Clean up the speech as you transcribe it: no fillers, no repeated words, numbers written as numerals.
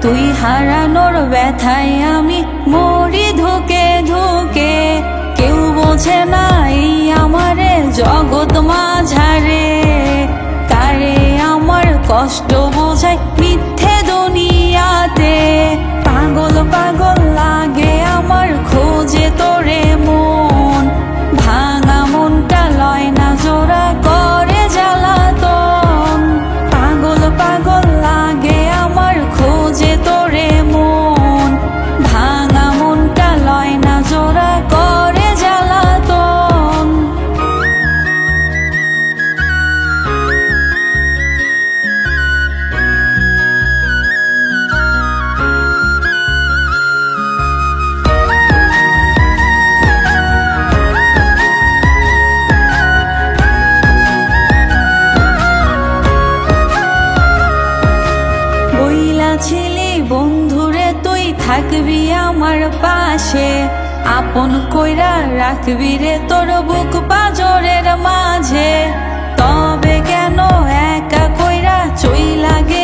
তুই হারানোর ব্যথায় আমি মরি ধুকে ধুকে। কেউ বোঝে না এই আমারে জগৎ মাঝারে, কারে আমার কষ্ট বোঝায় মিথ্যে দুনিয়াতে। পাগল পাগল লাগে আমার খোঁজে তোরে মন, ভাঙা মনটা লয় না জোড়া করে জ্বালাতন। পাগল পাগল লাগে আমার খোঁজে তোরে মন, ভাঙা মনটা লয় না জোড়া করে জ্বালাতন। ছিলি বন্ধুরে তুই থাকবি আমার পাশে, আপন কইরা রাখবি রে তোর বুক পাজরের মাঝে। তবে কেন একা কইরা চইলা গে